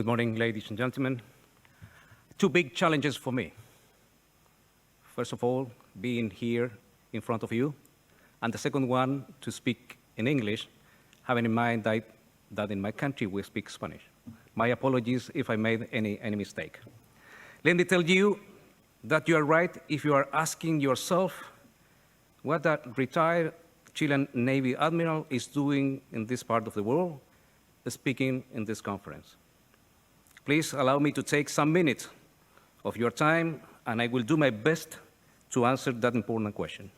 Good morning, ladies and gentlemen. Two big challenges for me. First of all, being here in front of you, and the second one, to speak in English, having in mind that in my country we speak Spanish. My apologies if I made any mistake. Let me tell you that you are right if you are asking yourself what that retired Chilean Navy Admiral is doing in this part of the world, speaking in this conference. Please allow me to take some minutes of your time, and I will do my best to answer that important question.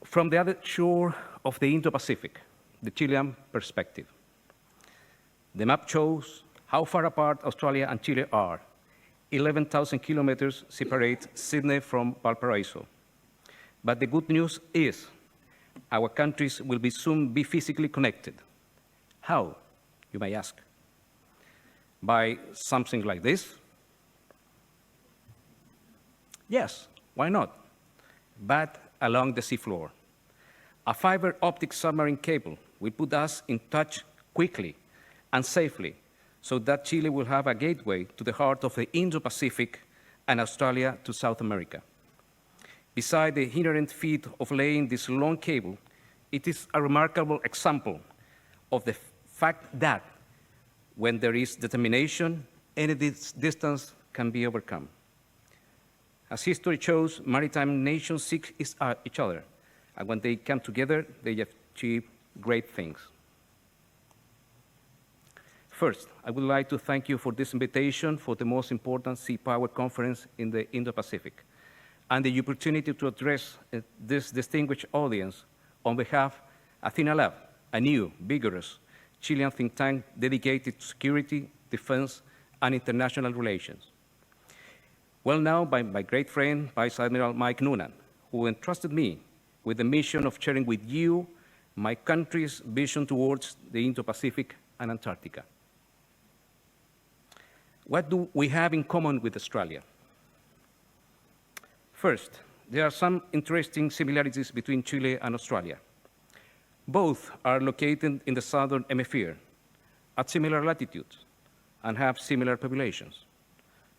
From the other shore of the Indo-Pacific, the Chilean perspective, the map shows how far apart Australia and Chile are. 11,000 kilometers separate Sydney from Valparaiso. But the good news is our countries will soon be physically connected. How, you may ask? By something like this? Yes, why not? But along the seafloor. A fiber optic submarine cable will put us in touch quickly and safely, so that Chile will have a gateway to the heart of the Indo-Pacific and Australia to South America. Beside the inherent feat of laying this long cable, it is a remarkable example of the fact that when there is determination, any distance can be overcome. As history shows, maritime nations seek each other, and when they come together, they achieve great things. First, I would like to thank you for this invitation for the most important Sea Power conference in the Indo-Pacific, and the opportunity to address this distinguished audience on behalf of Athena Lab, a new, vigorous Chilean think tank dedicated to security, defense, and international relations. Well known by my great friend, Vice Admiral Mike Noonan, who entrusted me with the mission of sharing with you my country's vision towards the Indo-Pacific and Antarctica. What do we have in common with Australia? First, there are some interesting similarities between Chile and Australia. Both are located in the southern hemisphere at similar latitudes and have similar populations.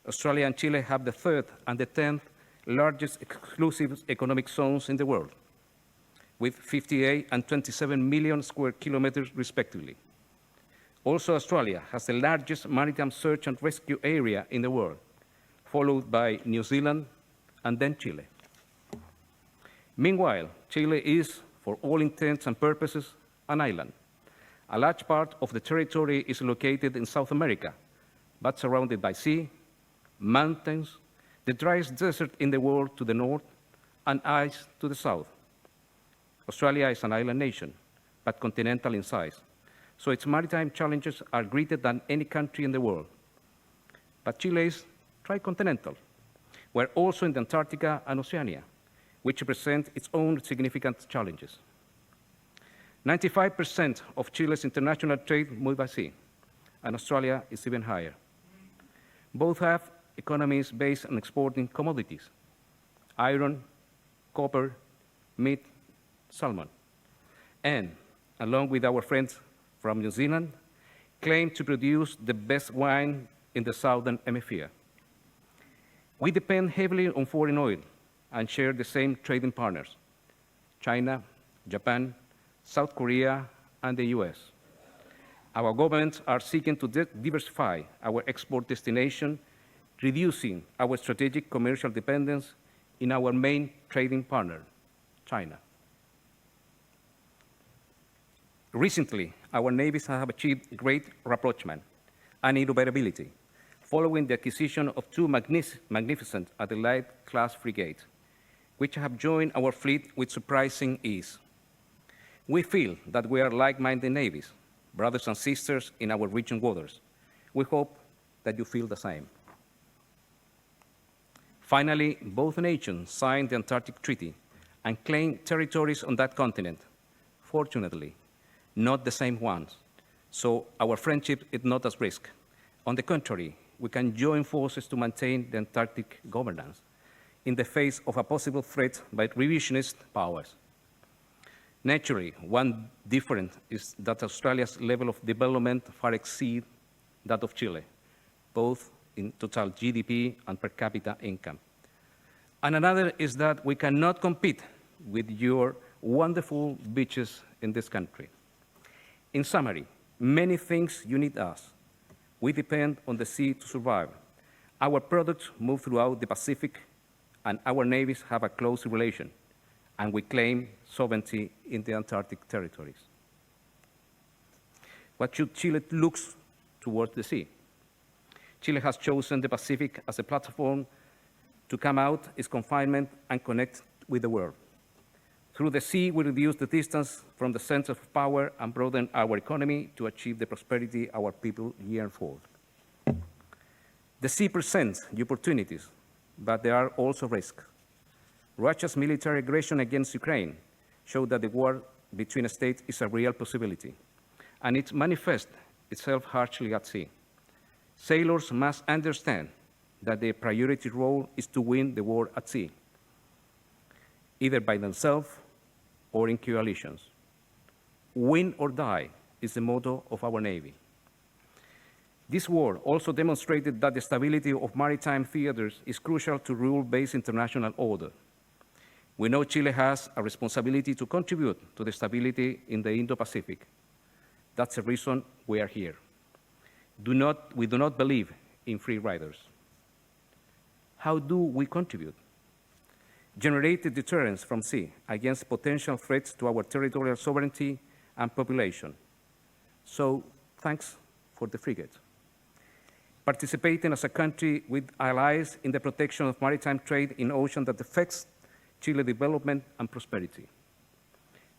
Australia and Chile have the third and the 10th largest exclusive economic zones in the world, with 58 and 27 million square kilometers respectively. Also, Australia has the largest maritime search and rescue area in the world, followed by New Zealand and then Chile. Meanwhile, Chile is, for all intents and purposes, an island. A large part of the territory is located in South America, but surrounded by sea, mountains, the driest desert in the world to the north, and ice to the south. Australia is an island nation, but continental in size, so its maritime challenges are greater than any country in the world. But Chile is tricontinental. We're also in the Antarctica and Oceania, which present its own significant challenges. 95% of Chile's international trade moves by sea, and Australia is even higher. Both have economies based on exporting commodities: iron, copper, meat, salmon, and, along with our friends from New Zealand, claim to produce the best wine in the southern hemisphere. We depend heavily on foreign oil and share the same trading partners: China, Japan, South Korea, and the US. Our governments are seeking to diversify our export destination, reducing our strategic commercial dependence in our main trading partner, China. Recently, our navies have achieved great rapprochement and interoperability following the acquisition of two magnificent Adelaide-class frigates, which have joined our fleet with surprising ease. We feel that we are like-minded navies, brothers and sisters in our region waters. We hope that you feel the same. Finally, both nations signed the Antarctic Treaty and claim territories on that continent. Fortunately, not the same ones, so our friendship is not at risk. On the contrary, we can join forces to maintain the Antarctic governance in the face of a possible threat by revisionist powers. Naturally, one difference is that Australia's level of development far exceeds that of Chile, both in total GDP and per capita income. And another is that we cannot compete with your wonderful beaches in this country. In summary, many things unite us. We depend on the sea to survive. Our products move throughout the Pacific, and our navies have a close relation, and we claim sovereignty in the Antarctic territories. What should Chile look towards the sea? Chile has chosen the Pacific as a platform to come out its confinement and connect with the world. Through the sea, we reduce the distance from the center of power and broaden our economy to achieve the prosperity our people yearn for. The sea presents the opportunities, but there are also risks. Russia's military aggression against Ukraine showed that the war between states is a real possibility, and it manifests itself harshly at sea. Sailors must understand that their priority role is to win the war at sea, either by themselves or in coalitions. Win or die is the motto of our Navy. This war also demonstrated that the stability of maritime theaters is crucial to rule-based international order. We know Chile has a responsibility to contribute to the stability in the Indo-Pacific. That's the reason we are here. We do not believe in free riders. How do we contribute? Generate deterrence from sea against potential threats to our territorial sovereignty and population. So, thanks for the frigate. Participating as a country with allies in the protection of maritime trade in ocean that affects Chile's development and prosperity.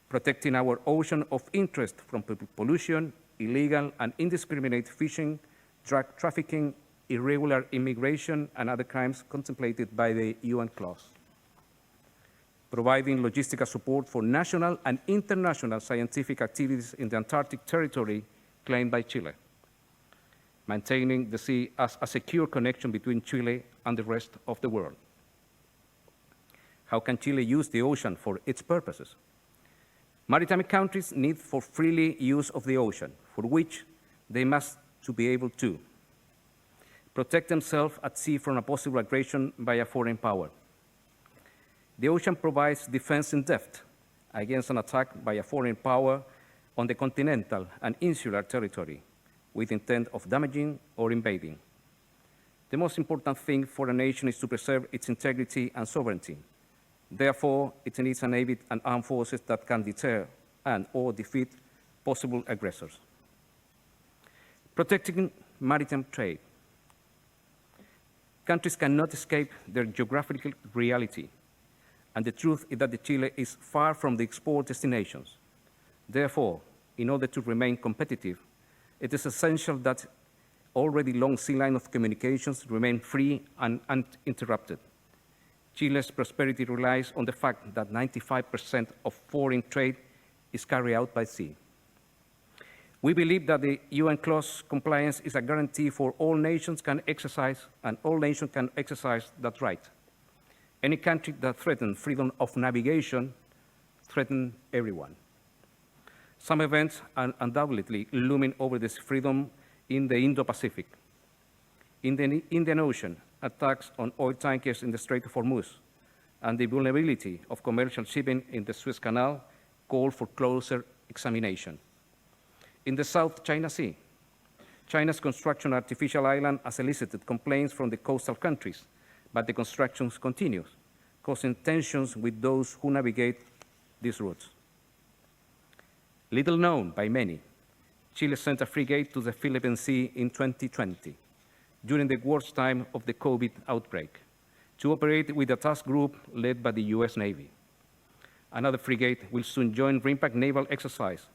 Protecting our ocean of interest from pollution, illegal and indiscriminate fishing, drug trafficking, irregular immigration, and other crimes contemplated by the UN clause. Providing logistical support for national and international scientific activities in the Antarctic territory claimed by Chile. Maintaining the sea as a secure connection between Chile and the rest of the world. How can Chile use the ocean for its purposes? Maritime countries need for freely use of the ocean, for which they must to be able to protect themselves at sea from a possible aggression by a foreign power. The ocean provides defense in depth against an attack by a foreign power on the continental and insular territory with intent of damaging or invading. The most important thing for a nation is to preserve its integrity and sovereignty. Therefore, it needs a navy and armed forces that can deter and/or defeat possible aggressors. Protecting maritime trade. Countries cannot escape their geographical reality, and the truth is that Chile is far from the export destinations. Therefore, in order to remain competitive, it is essential that already long sea line of communications remain free and uninterrupted. Chile's prosperity relies on the fact that 95% of foreign trade is carried out by sea. We believe that the UN clause compliance is a guarantee for all nations can exercise, and all nations can exercise that right. Any country that threatens freedom of navigation threatens everyone. Some events are undoubtedly looming over this freedom in the Indo-Pacific. In the Indian Ocean, attacks on oil tankers in the Strait of Hormuz and the vulnerability of commercial shipping in the Suez Canal call for closer examination. In the South China Sea, China's construction artificial island has elicited complaints from the coastal countries, but the construction continues, causing tensions with those who navigate these routes. Little known by many, Chile sent a frigate to the Philippine Sea in 2020, during the worst time of the COVID outbreak, to operate with a task group led by the US Navy. Another frigate will soon join RIMPAC naval exercise,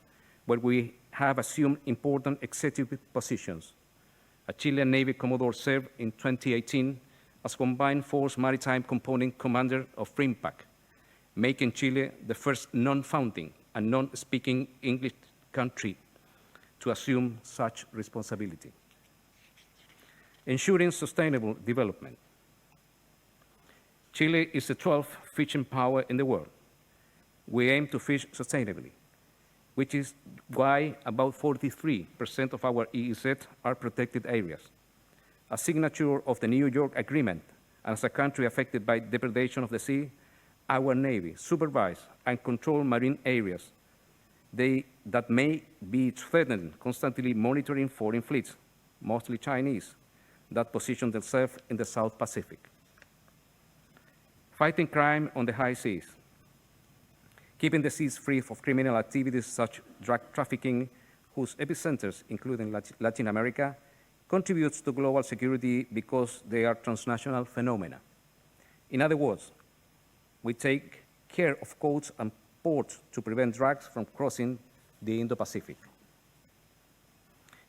where we have assumed important executive positions. A Chilean Navy Commodore served in 2018 as Combined Force Maritime Component Commander of RIMPAC, making Chile the first non-founding and non-speaking English country to assume such responsibility. Ensuring sustainable development. Chile is the 12th fishing power in the world. we aim to fish sustainably, which is why about 43% of our EEZ are protected areas. A signature of the New York Agreement, and as a country affected by depredation of the sea, our Navy supervise and control marine areas that may be threatened, constantly monitoring foreign fleets, mostly Chinese, that position themselves in the South Pacific. Fighting crime on the high seas. Keeping the seas free of criminal activities such as drug trafficking, whose epicenters, including Latin America, contributes to global security because they are transnational phenomena. In other words, we take care of coasts and ports to prevent drugs from crossing the Indo-Pacific.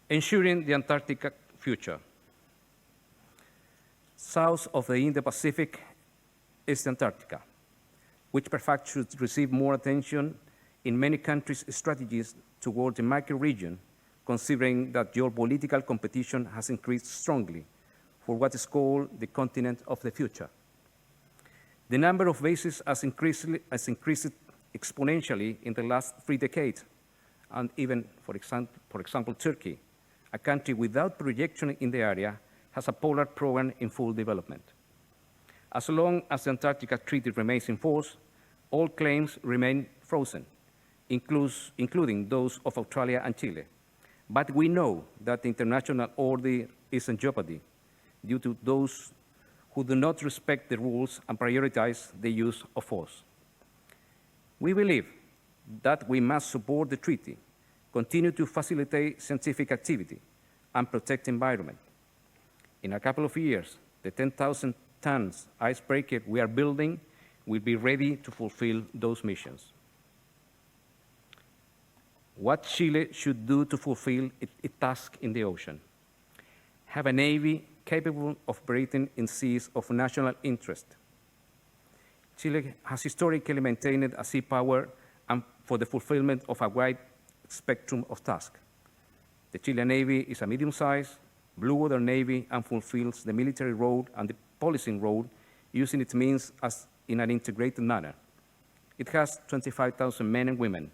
Ensuring the Antarctic future. South of the Indo-Pacific is Antarctica, which perhaps should receive more attention in many countries' strategies toward the micro-region, considering that geopolitical competition has increased strongly for what is called the continent of the future. The number of bases has increased exponentially in the last 3 decades, and even, for example, Turkey, a country without projection in the area, has a polar program in full development. As long as the Antarctica Treaty remains in force, all claims remain frozen, including those of Australia and Chile. But we know that the international order is in jeopardy due to those who do not respect the rules and prioritize the use of force. We believe that we must support the treaty, continue to facilitate scientific activity, and protect the environment. In a couple of years, the 10,000 tons icebreaker we are building will be ready to fulfill those missions. What Chile should do to fulfill its task in the ocean? Have a Navy capable of operating in seas of national interest. Chile has historically maintained a sea power and for the fulfillment of a wide spectrum of tasks. The Chilean Navy is a medium-sized, blue-water Navy and fulfills the military role and the policing role using its means in an integrated manner. It has 25,000 men and women.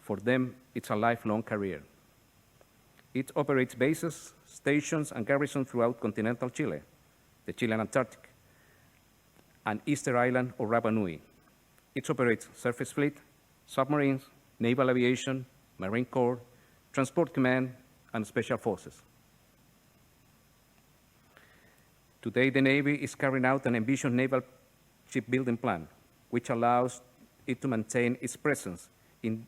For them, it's a lifelong career. It operates bases, stations, and garrisons throughout continental Chile, the Chilean Antarctic, and Easter Island or Rapa Nui. It operates surface fleet, submarines, naval aviation, Marine Corps, Transport Command, and Special Forces. Today, the Navy is carrying out an ambitious naval shipbuilding plan, which allows it to maintain its presence in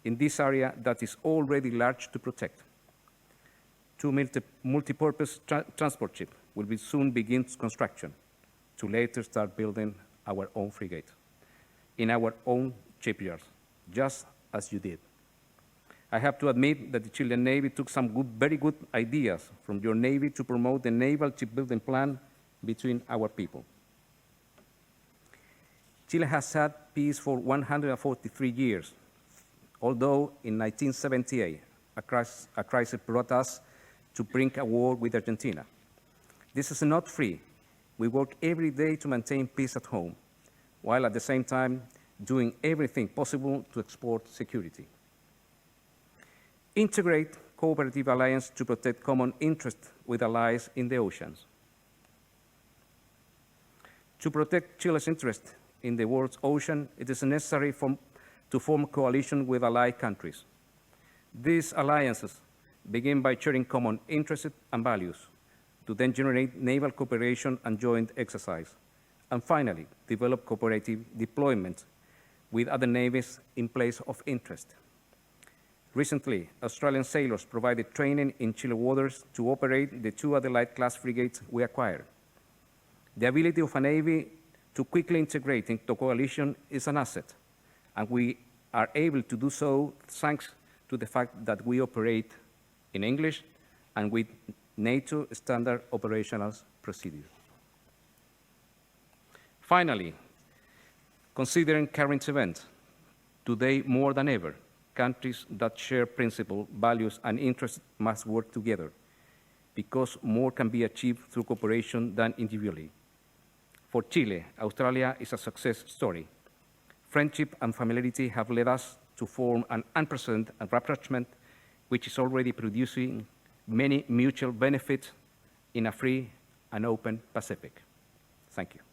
this area that is already large to protect. 2 multi-purpose transport ships will soon begin construction to later start building our own frigate in our own shipyards, just as you did. I have to admit that the Chilean Navy took some very good ideas from your Navy to promote the naval shipbuilding plan between our people. Chile has had peace for 143 years, although in 1978, a crisis brought us to brink a war with Argentina. This is not free. We work every day to maintain peace at home, while at the same time doing everything possible to export security. Integrate cooperative alliance to protect common interests with allies in the oceans. To protect Chile's interest in the world's ocean, it is necessary to form a coalition with allied countries. These alliances begin by sharing common interests and values, to then generate naval cooperation and joint exercise, and finally, develop cooperative deployment with other navies in place of interest. Recently, Australian sailors provided training in Chile waters to operate the 2 Adelaide-class frigates we acquired. The ability of a Navy to quickly integrate into coalition is an asset, and we are able to do so thanks to the fact that we operate in English and with NATO standard operational procedures. Finally, considering current events, today more than ever, countries that share principles, values, and interests must work together because more can be achieved through cooperation than individually. For Chile, Australia is a success story. Friendship and familiarity have led us to form an unprecedented rapprochement, which is already producing many mutual benefits in a free and open Pacific. Thank you.